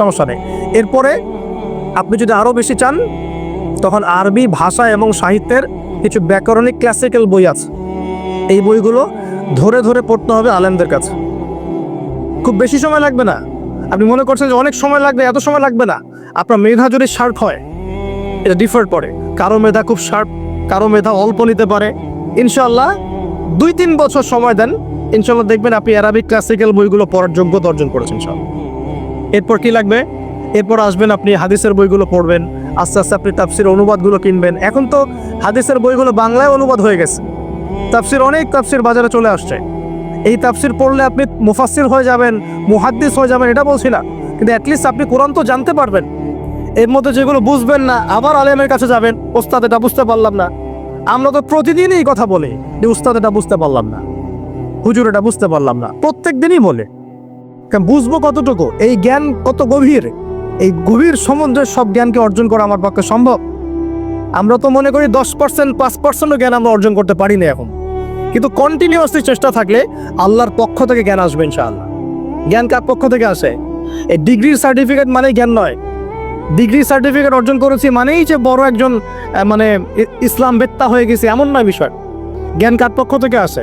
সমস্যা নেই। এরপরে আপনি যদি আরও বেশি চান, তখন আরবি ভাষা এবং সাহিত্যের কিছু ব্যাকরণিক ক্লাসিক্যাল বই আছে, এই বইগুলো ধরে ধরে পড়তে হবে আলেমদের কাছে। খুব বেশি সময় লাগবে না। আপনি মনে করছেন যে অনেক সময় লাগবে, এত সময় লাগবে না। আপনার মেধা যদি শার্প হয়, এটা ডিফার করে। কারো মেধা খুব শার্প, কারো মেধা অল্প নিতে পারে। ইনশাআল্লাহ 2-3 বছর সময় দেন, ইনশাআল্লাহ দেখবেন আপনি অ্যারাবিক ক্লাসিক্যাল বইগুলো পড়ার যোগ্যতা অর্জন করেছেন ইনশাআল্লাহ। এরপর কি লাগবে? এরপর আসবেন আপনি হাদিসের বইগুলো পড়বেন, আস্তে আস্তে আপনি তাফসির অনুবাদগুলো কিনবেন। এখন তো হাদিসের বইগুলো বাংলায় অনুবাদ হয়ে গেছে, তাফসির অনেক তাফসির বাজারে চলে আসছে। এই তাফসির পড়লে আপনি মুফাসসির হয়ে যাবেন, মুহাদ্দিস হয়ে যাবেন, এটা বলছি না, কিন্তু অ্যাটলিস্ট আপনি কোরআন তো জানতে পারবেন। এর মধ্যে যেগুলো বুঝবেন না আবার আলেমের কাছে যাবেন, ওস্তাদ এটা বুঝতে পারলাম না। আমরা তো প্রতিদিনই এই কথা বলি যে উস্তাদ এটা বুঝতে পারলাম না, হুজুর এটা বুঝতে পারলাম না, প্রত্যেক দিনই বলে। বুঝবো কতটুকু? এই জ্ঞান কত গভীর, এই গভীর সম্বন্ধে সব জ্ঞানকে অর্জন করা আমার পক্ষে সম্ভব? আমরা তো মনে করি 10%, 5% জ্ঞান আমরা অর্জন করতে পারি না এখন, কিন্তু কন্টিনিউয়াসলি চেষ্টা থাকলে আল্লাহর পক্ষ থেকে জ্ঞান আসবে ইনশাআল্লাহ। জ্ঞান কার পক্ষ থেকে আসে? এই ডিগ্রির সার্টিফিকেট মানেই জ্ঞান নয়। ডিগ্রি সার্টিফিকেট অর্জন করেছি মানেই যে বড় একজন মানে ইসলাম বেত্তা হয়ে গেছে, এমন নয় বিষয়। জ্ঞান কার পক্ষ থেকে আসে?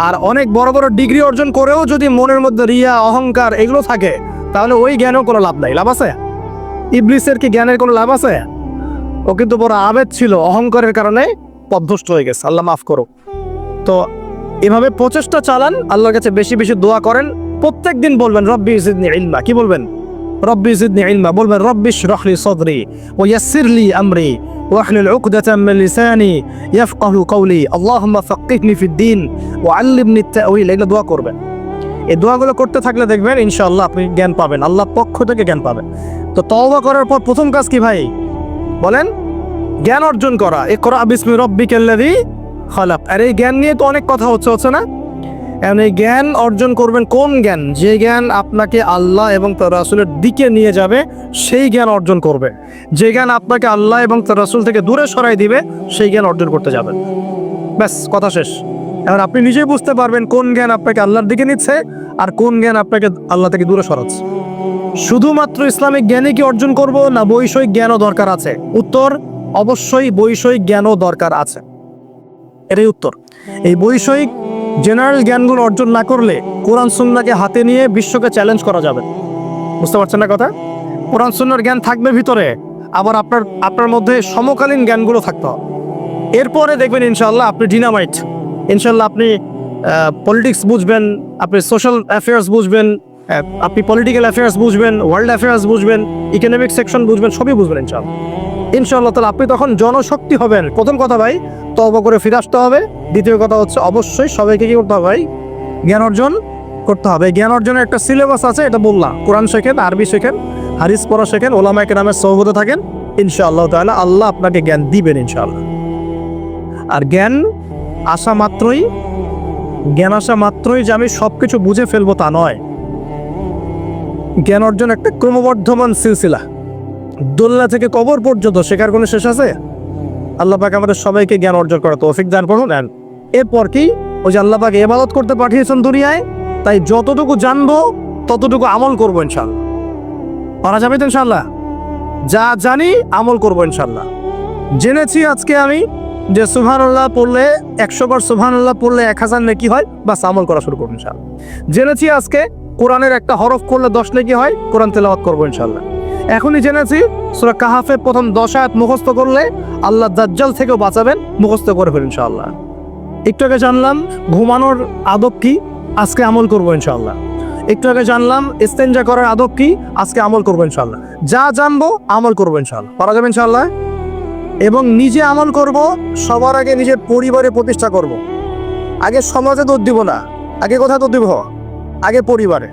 আর অনেক বড় বড় ডিগ্রি অর্জন করেও যদি মনের মধ্যে রিয়া, অহংকার এগুলো থাকে, তাহলে ওই জ্ঞানেও কোনো লাভ নাই। লাভ আছে? ইবলিসের কি জ্ঞানের কোনো লাভ আছে? ও কিন্তু বড় আবেদ ছিল, অহংকারের কারণে পথভ্রষ্ট হয়ে গেছে, আল্লাহ মাফ করো। তো এভাবে প্রচেষ্টা চালান, আল্লাহর কাছে বেশি বেশি দোয়া করেন। প্রত্যেক দিন বলবেন রব্বি জিদনি ইলমা। কি বলবেন? রব্বি জিদনি ইলমা। বলবেন রব্বি ইশরাহ লি সাদরি ওয়া ইয়াসসির লি আমরি ওয়াহলুল উকদাতাম মিন লিসানি ইয়াফকাহু কওলি আল্লাহুম্মা ফাক্কিহনি ফিদ-দীন ওয়া আল্লিমনি আত-তা'উইল। এগুলো দোয়া করবেন। এই দোয়াগুলো করতে থাকলে দেখবেন ইনশাআল্লাহ আপনি জ্ঞান পাবেন, আল্লাহর পক্ষ থেকে জ্ঞান পাবেন। তো তওবা করার পর প্রথম কাজ কি ভাই? বলেন, জ্ঞান অর্জন করা। ইকরা বিসমি রাব্বিকাল্লাযী খালাক। আর এই জ্ঞান নিয়ে তো অনেক কথা হচ্ছে না? এখন এই জ্ঞান অর্জন করবেন কোন জ্ঞান? যে জ্ঞান আপনাকে আল্লাহ এবং তার রাসূলের দিকে নিয়ে যাবে, সেই জ্ঞান অর্জন করবে। যে জ্ঞান আপনাকে আল্লাহ এবং তার রাসূল থেকে দূরে সরাই দিবে, সেই জ্ঞান অর্জন করতে যাবেন। ব্যাস, কথা শেষ। এখন আপনি নিজেই বুঝতে পারবেন কোন জ্ঞান আপনাকে আল্লাহর দিকে নিচ্ছে আর কোন জ্ঞান আপনাকে আল্লাহ থেকে দূরে সরাচ্ছে। শুধুমাত্র ইসলামিক জ্ঞানই কি অর্জন করব, না বৈষয়িক জ্ঞানও দরকার আছে? উত্তর, অবশ্যই বৈষয়িক জ্ঞানও দরকার আছে। এটাই উত্তর। এই বৈষয়িক জেনারেল জ্ঞানগুলো অর্জন না করলে কোরআন সুন্নাহকে হাতে নিয়ে বিশ্বকে চ্যালেঞ্জ করা যাবে। বুঝতে পারছেন না কথা? কোরআন সুন্নাহর জ্ঞান থাকবে ভিতরে, আবার আপনার মধ্যে সমকালীন জ্ঞানগুলো থাকতে হবে। এরপরে দেখবেন ইনশাআল্লাহ আপনি ডিনামাইট। ইনশাআল্লাহ আপনি পলিটিক্স বুঝবেন, আপনি সোশ্যাল অ্যাফেয়ার্স বুঝবেন, আপনি পলিটিক্যাল অ্যাফেয়ার্স বুঝবেন, ওয়ার্ল্ড অ্যাফেয়ার্স বুঝবেন, ইকোনমিক সেকশন বুঝবেন, সবই বুঝবেন ইনশাআল্লাহ। তাহলে আপনি তখন জনশক্তি হবেন। প্রথম কথা ভাই, তওবা করে ফিরে আসতে হবে। দ্বিতীয় কথা হচ্ছে অবশ্যই সবাইকে কি করতে হবে ভাই? জ্ঞান অর্জন করতে হবে। জ্ঞান অর্জনের একটা সিলেবাস আছে, এটা বললাম। কোরআন শেখেন, আরবি শেখেন, হাদিস পড়া শেখেন, ওলামায়ে কেরামের সোহবতে থাকেন, ইনশাআল্লাহ তাআলা আল্লাহ আপনাকে জ্ঞান দিবেন ইনশাআল্লাহ। আর জ্ঞান আসা মাত্রই যে আমি সবকিছু বুঝে ফেলবো তা নয়। জ্ঞান অর্জন একটা ক্রমবর্ধমান সিলসিলা, দোলনা থেকে কবর পর্যন্ত শেখার কোনো শেষ আছে? আল্লাহ পাক আমাদের সবাইকে জ্ঞান অর্জন করার তৌফিক দান করুন। এরপর কি, ওই যে আল্লাহ পাক ইবাদত করতে পাঠিয়েছেন দুনিয়ায়, তাই যতটুকু জানবো ততটুকু আমল করবো ইনশাআল্লাহ। পারা যাবে তো ইনশাআল্লাহ? যা জানি আমল করবো ইনশাআল্লাহ। জেনেছি আজকে আমি যে সুবহানাল্লাহ পড়লে 100 বার সুবহানাল্লাহ পড়লে 1000 নেকি হয়, বাস আমল করা শুরু করবো ইনশাআল্লাহ। জেনেছি আজকে কোরআনের একটা হরফ করলে 10 নেকি হয়, কোরআন তেলাওয়াত করবো ইনশাআল্লাহ। এখনই জেনেছি সূরা কাহাফের প্রথম 10 আয়াত মুখস্থ করলে আল্লাহ দাজ্জাল থেকেও বাঁচাবেন, মুখস্থ করে ফেলুন ইনশাআল্লাহ। একটু আগে জানলাম ঘুমানোর আদব কি, আজকে আমল করবো ইনশাআল্লাহ। একটু আগে জানলাম ইস্তেঞ্জা করার আদব কি, আজকে আমল করবো ইনশাআল্লাহ। যা জানবো আমল করবো ইনশাআল্লাহ। পারা যাবে ইনশাআল্লাহ। এবং নিজে আমল করব, সবার আগে নিজের পরিবারে প্রতিষ্ঠা করব। আগে সমাজে দৌড় দিব না, আগে কোথায় দৌড় দিব? আগে পরিবারে।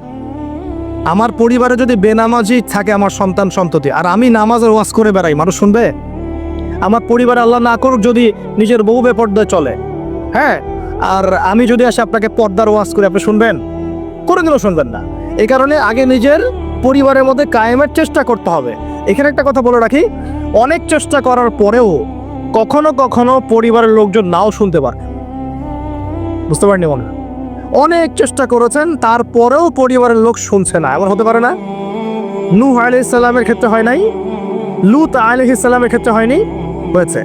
আমার পরিবারে যদি বেনামাজি থাকে আমার সন্তান সন্ততি, আর আমি নামাজের ওয়াজ করে বেড়াই, মানুষ শুনবে? আমার পরিবারে আল্লাহ না করুক যদি নিজের বউ বেপর্দায় চলে, হ্যাঁ, আর আমি যদি আসে আপনাকে পর্দার ওয়াজ করে, আপনি শুনবেন? কোনোদিনও শুনবেন না। এই কারণে আগে নিজের পরিবারের মধ্যে কায়েমের চেষ্টা করতে হবে। এখানে একটা কথা বলে রাখি, অনেক চেষ্টা করার পরেও কখনো কখনো পরিবারের লোকজন নাও শুনতে পারে। বুঝতে পারেননি মনে? অনেক চেষ্টা করেছেন, তারপরেও পরিবারের লোক শুনছে না, এমন হতে পারে না? নূহ আলাইহিস সালামের ক্ষেত্রে হয় নাই, লূত আলাইহিস সালামের ক্ষেত্রে হয়নি, হয়েছে।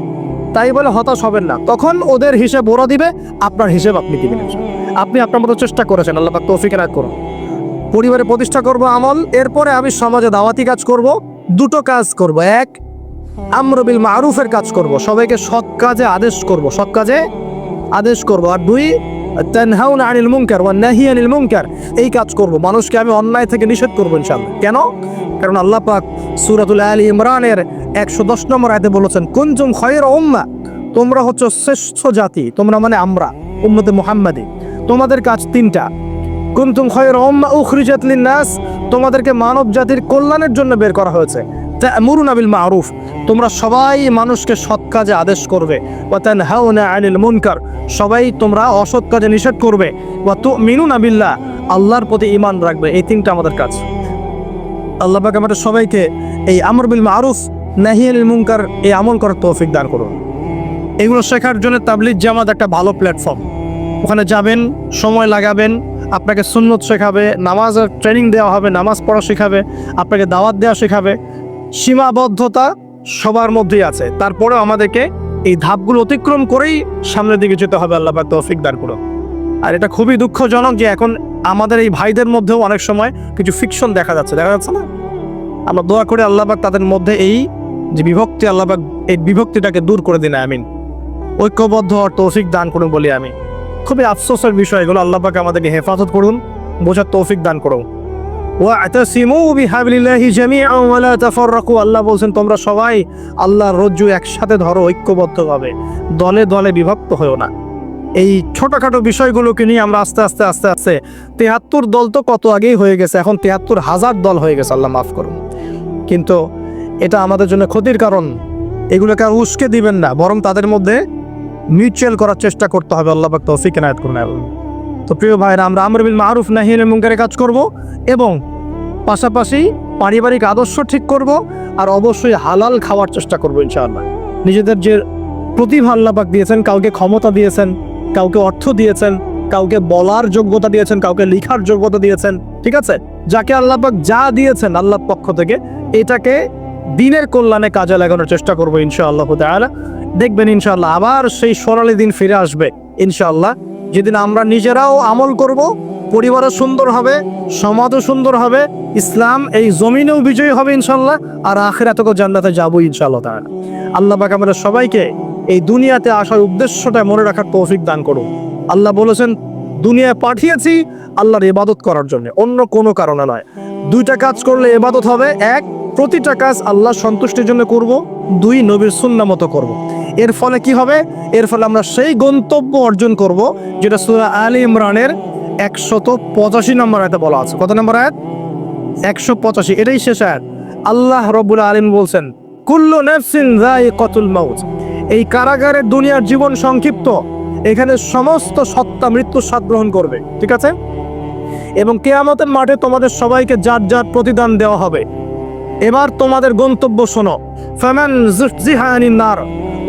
তাই বলে হতাশ হবেন না। তখন ওদের হিসেব ওরা দিবে, আপনার হিসেব আপনি দিবেন। আপনি আপনার মতো চেষ্টা করেছেন, আল্লাহ পাক তৌফিক এনায়েত করুন। পরিবারে প্রতিষ্ঠা করব আমল, এরপরে আমি সমাজে দাওয়াতি কাজ করব। দুটো কাজ করব। এক, আমর বিল মারুফের কাজ করব, সবাইকে সৎ কাজে আদেশ করব, সৎ কাজে আদেশ করব। আর 2 তানহাউনা আনিল মুনকার ওয়া নাহি আনিল মুনকার, এই কাজ করব, মানুষকে আমি অন্যায় থেকে নিষেধ করব ইনশাআল্লাহ। কেন? কারণ আল্লাহ পাক সূরাতুল আলী ইমরানের 110 নম্বর আয়াতে বলেছেন, কুনতুম খায়রা উম্মাহ, তোমরা হচ্ছে শ্রেষ্ঠ জাতি। তোমরা মানে আমরা, উম্মতে মুহাম্মাদি। তোমাদের কাজ 3টা। কুনতুম খায়রা উম্মাহ উখরিজাত লিন-নাস, তোমাদেরকে মানব জাতির কল্যাণের জন্য বের করা হয়েছে। তা'মুরুনা বিল মারুফ, তোমরা সবাই মানুষকে সৎ কাজে আদেশ করবে। ওয়া তানহাউনা আনিল মুনকার, সবাই তোমরা অসৎ কাজে নিষেধ করবে। ওয়া তু'মিনুনা বিল্লাহ, আল্লাহর প্রতি ঈমান রাখবে। এই 3টা আমাদের কাজ। আল্লাহ পাক আমাদের সবাইকে এই আমর বিল মারুফ নাহি আনিল মুনকার এই আমল করার তৌফিক দান করুন। এগুলো শেখার জন্য তাবলীগ জামাত একটা ভালো প্ল্যাটফর্ম। ওখানে যাবেন, সময় লাগাবেন, আপনাকে সুন্নত শেখাবে, নামাজের ট্রেনিং দেওয়া হবে, নামাজ পড়া শেখাবে, আপনাকে দাওয়াত দেওয়া শেখাবে। সীমাবদ্ধতা সবার মধ্যেই আছে, তারপরেও আমাদেরকে এই ধাপগুলো অতিক্রম করেই সামনের দিকে যেতে হবে। আল্লাহ পাক তৌফিক দান করুন। আর এটা খুবই দুঃখজনক যে এখন আমাদের এই ভাইদের মধ্যেও অনেক সময় কিছু ফিকশন দেখা যাচ্ছে না? আমরা দোয়া করে আল্লাহ পাক তাদের মধ্যে এই যে বিভক্তি, আল্লাহ পাক এই বিভক্তিটাকে দূর করে দিন, আমিন। ঐক্যবদ্ধ হওয়ার তৌফিক দান করুন বলি আমি। খুবই আফসোসের বিষয় এগুলো। আল্লাহ পাক আমাদেরকে হেফাজত করুন, বোঝার তৌফিক দান করুন। ওয়া'তাসিমু বিহাবলিল্লাহি জামিআন ওয়া লা তাফাররাকু, আল্লাহ বলেন তোমরা সবাই আল্লাহর রজ্জু একসাথে ধরো, ঐক্যবদ্ধভাবে, দলে দলে বিভক্ত হয়ো না। এই ছোটখাটো বিষয়গুলোকে নিয়ে আমরা আস্তে আস্তে 73 দল তো কত আগেই হয়ে গেছে, এখন 73,000 দল হয়ে গেছে, আল্লাহ মাফ করুন। কিন্তু এটা আমাদের জন্য ক্ষতির কারণ। এগুলোকে আর উস্কে দিবেন না, বরং তাদের মধ্যে মিউচুয়াল করার চেষ্টা করতে হবে। আল্লাহ পাক তৌফিক এনায়েত করুন। তো প্রিয় ভাইরা, আমরা আমর বিল মারুফ নাহি আনিল মুনকারের কাজ করব এবং পাশাপাশি পারিবারিক আদর্শ ঠিক করব, আর অবশ্যই হালাল খাওয়ার চেষ্টা করব ইনশাআল্লাহ। নিজেদের যে প্রতিভা আল্লাহ পাক দিয়েছেন, কাউকে ক্ষমতা দিয়েছেন, কাউকে অর্থ দিয়েছেন, কাউকে বলার যোগ্যতা দিয়েছেন, কাউকে লেখার যোগ্যতা দিয়েছেন, ঠিক আছে? যাকে আল্লাহ পাক যা দিয়েছেন আল্লাহর পক্ষ থেকে, এটাকে দিনের কল্যাণে কাজে লাগানোর চেষ্টা করব ইনশাআল্লাহ তাআলা। দেখবেন ইনশাআল্লাহ আবার সেই সোনালী দিন ফিরে আসবে ইনশাআল্লাহ, যেদিন আমরা নিজেরাও আমল করব, পরিবারও সুন্দর হবে, সমাজও সুন্দর হবে, ইসলাম এই জমিনেও বিজয়ী হবে ইনশাআল্লাহ, আর আখিরাতেও জান্নাতে যাবো ইনশাআল্লাহ তাআলা। আল্লাহ পাক আমাদের সবাইকে এই দুনিয়াতে আসার উদ্দেশ্যটা মনে রাখার তৌফিক দান করুন। আল্লাহ বলেছেন দুনিয়ায় পাঠিয়েছি আল্লাহর ইবাদত করার জন্য, অন্য কোনো কারণে নয়। 2টা কাজ করলে ইবাদত হবে। 1, প্রতিটা কাজ আল্লাহ সন্তুষ্টির জন্য করব। 2, নবীর সুন্নাহ মতো করব। এর ফলে কি হবে? এর ফলে আমরা সেই গন্তব্য অর্জন করব যেটা সূরা আলী ইমরানের 185 নম্বর আয়াতে বলা আছে। কত নম্বর আয়াত? 185। এটাই শেষ আয়াত। আল্লাহ রাব্বুল আলামিন বলছেন, কুল্লু নাফসিন যায়িকাতুল মাউত। এই কারাগারের দুনিয়ার জীবন সংক্ষিপ্ত, এখানে সমস্ত সত্তা মৃত্যুর স্বাদ গ্রহণ করবে, ঠিক আছে? এবং কিয়ামতের মাঠে তোমাদের সবাইকে যার যার প্রতিদান দেওয়া হবে। এবার তোমাদের গন্তব্য শোনো। ফামান যুহজিহা আনিন নার,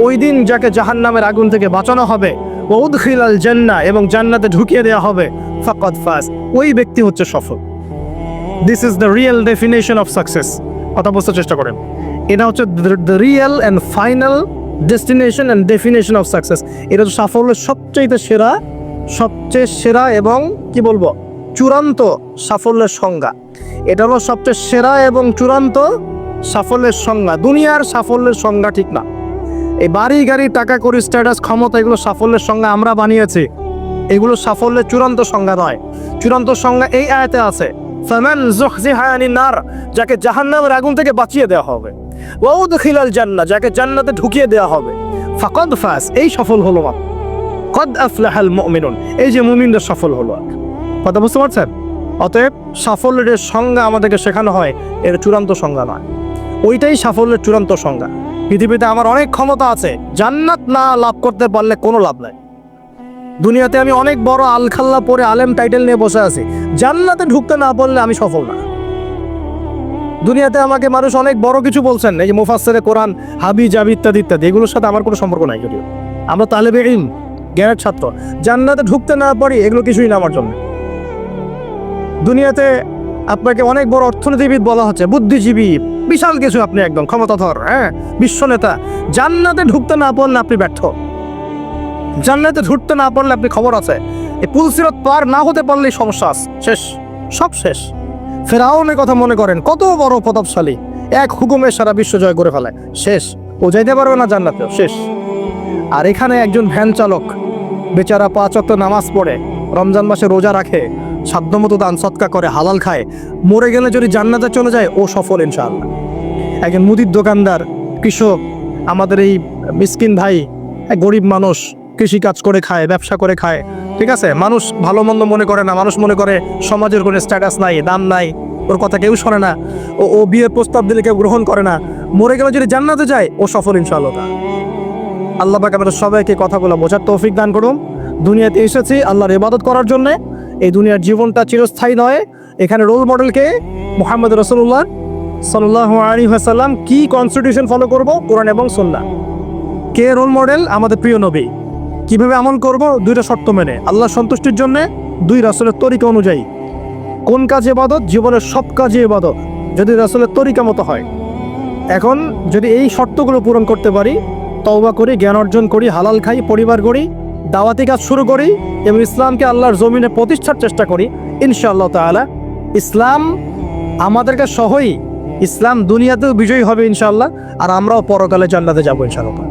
ওই দিন যাকে জাহান্নামের আগুন থেকে বাঁচানো হবে, ওয়া উদখিলাল জান্নাহ, এবং জান্নাতে ঢুকিয়ে দেওয়া হবে, ফাকাদ ফাজ, ওই ব্যক্তি হচ্ছে সফল। This is the real definition of success. কথা বুঝতে চেষ্টা করেন, এটা হচ্ছে the real and final destination and definition of success. এটা হচ্ছে সাফল্যের সবচেয়ে সেরা এবং কি বলবো, চূড়ান্ত সাফল্যের সংজ্ঞা। এটা হলো সবচেয়ে সেরা এবং চূড়ান্ত সাফল্যের সংজ্ঞা। দুনিয়ার সাফল্যের সংজ্ঞা ঠিক না। এই বাড়ি গাড়ি, টাকা কড়ি, স্ট্যাটাস, ক্ষমতা, এগুলো সাফল্যের সংজ্ঞা আমরা বানিয়েছি। এগুলো সাফল্যের চূড়ান্ত সংজ্ঞা নয়। চূড়ান্ত সংজ্ঞা এই আয়াতে আছে, ফামান যুহজিহা আনিন নার, যাকে জাহান্নামের আগুন থেকে বাঁচিয়ে দেওয়া হবে, ওয়া উদখিলাল জান্নাহ, যাকে জান্নাতে ঢুকিয়ে দেওয়া হবে, ফাকাদ ফাজ, এই সফল হলো। কদ আফলাহাল মুমিনুন, এই যে মুমিনরা সফল হলো। কথা বুঝতে পারছেন? অতএব সাফল্যের সংজ্ঞা আমাদেরকে শেখানো হয়, এর চূড়ান্ত সংজ্ঞা নয়। ওইটাই সাফল্যের চূড়ান্ত সংজ্ঞা। পৃথিবীতে আমার অনেক ক্ষমতা আছে, জান্নাত না লাভ করতে পারলে কোনো লাভ নাই। দুনিয়াতে আমি অনেক বড় আলখাল্লা পরে আলেম টাইটেল নিয়ে বসে আছি, জান্নাতে ঢুকতে না পারলে আমি সফল না। দুনিয়াতে আমাকে মানুষ অনেক বড় কিছু বলছেন, এই যে মুফাসসিরে কোরআন, হাবি জাবি ইত্যাদি ইত্যাদি, এগুলোর সাথে আমার কোনো সম্পর্ক নাই। যদিও আমরা তালেবে ইলম, জ্ঞানের ছাত্র, জান্নাতে ঢুকতে না পারি এগুলো কিছুই না আমার জন্য। দুনিয়াতে আপনাকে অনেক বড় অর্থনীতিবিদ বলা হচ্ছে, বুদ্ধিজীবী, বিশাল কিছু, আপনি একদম ক্ষমতাধর, বিশ্ব নেতা। জান্নাতে ঢুকতে না পারলে আপনি ব্যর্থ। জান্নাতে ঢুকতে না পারলে আপনি খবর আছে, এই পুলসিরাত পার না হতে পারলেই সমস্যা আছে, শেষ, সব শেষ। ফেরাউনের কথা মনে করেন, কত বড় প্রতাপশালী, এক হুকুমে সারা বিশ্ব জয় করে ফেলায়, শেষ। ও যাইতে পারবে না জান্নাতেও, শেষ। আর এখানে একজন ভ্যান চালক বেচারা 5 ওয়াক্ত নামাজ পড়ে, রমজান মাসে রোজা রাখে, সাধ্যমতো দান সৎকা করে, হালাল খায়, মরে গেলে যদি জান্নাতে চলে যায় ও সফল ইনশাআল্লাহ। একজন মুদির দোকানদার, কৃষক, আমাদের এই মিসকিন ভাই, গরিব মানুষ, কৃষি কাজ করে খায়, ব্যবসা করে খায়, ঠিক আছে, মানুষ ভালো মন্দ মনে করে না, মানুষ মনে করে সমাজের কোনো স্ট্যাটাস নাই, দাম নাই, ওর কথা কেউ শোনে না, ও বিয়ের প্রস্তাব দিলে কেউ গ্রহণ করে না, মরে গেলে যদি জান্নাতে যায় ও সফল ইনশাআল্লাহ। আল্লাহ পাক আমাদের সবাইকে কথাগুলো বোঝার তৌফিক দান করুন। দুনিয়াতে এসেছি আল্লাহর ইবাদত করার জন্য। এই দুনিয়ার জীবনটা চিরস্থায়ী নয়। এখানে রোল মডেলকে মুহাম্মদ রাসূলুল্লাহ সাল্লাল্লাহু আলাইহি ওয়াসাল্লাম কি কনস্টিটিউশন ফলো করব, কোরআন এবং সুন্নাহ। কে রোল মডেল? আমাদের প্রিয় নবী। কিভাবে আমল করব? 2টা শর্ত মেনে, আল্লাহ সন্তুষ্টির জন্য, 2 রাসূলের তরিকা অনুযায়ী। কোন কাজে ইবাদত? জীবনের সব কাজে ইবাদত যদি রাসূলের তরিকা মতো হয়। এখন যদি এই শর্তগুলো পূরণ করতে পারি, তওবা করি, জ্ঞান অর্জন করি, হালাল খাই, পরিবার গড়ি, দাওয়াতি কাজ শুরু করি এবং ইসলামকে আল্লাহর জমিনে প্রতিষ্ঠার চেষ্টা করি, ইনশাআল্লাহ তাআলা ইসলাম আমাদেরকে সহই, ইসলাম দুনিয়াতেও বিজয়ী হবে ইনশাআল্লাহ, আর আমরাও পরকালে জান্নাতে যাবো ইনশাআল্লাহ।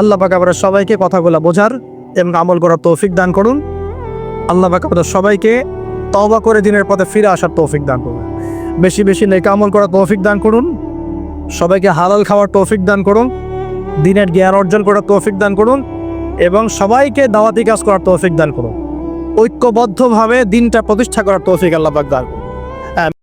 আল্লাহ পাক আমাদের সবাইকে কথাগুলো বোঝার এবং আমল করার তৌফিক দান করুন। আল্লাহ পাক আমাদের সবাইকে তওবা করে দিনের পথে ফিরে আসার তৌফিক দান করুন। বেশি বেশি নেক আমল করার তৌফিক দান করুন। সবাইকে হালাল খাওয়ার তৌফিক দান করুন, দিনের জ্ঞান অর্জন করার তৌফিক দান করুন এবং সবাইকে দাওয়াতি কাজ করার তৌফিক দান করুন। ঐক্যবদ্ধভাবে দিনটা প্রতিষ্ঠা করার তৌফিক আল্লাহ পাক দান করুন।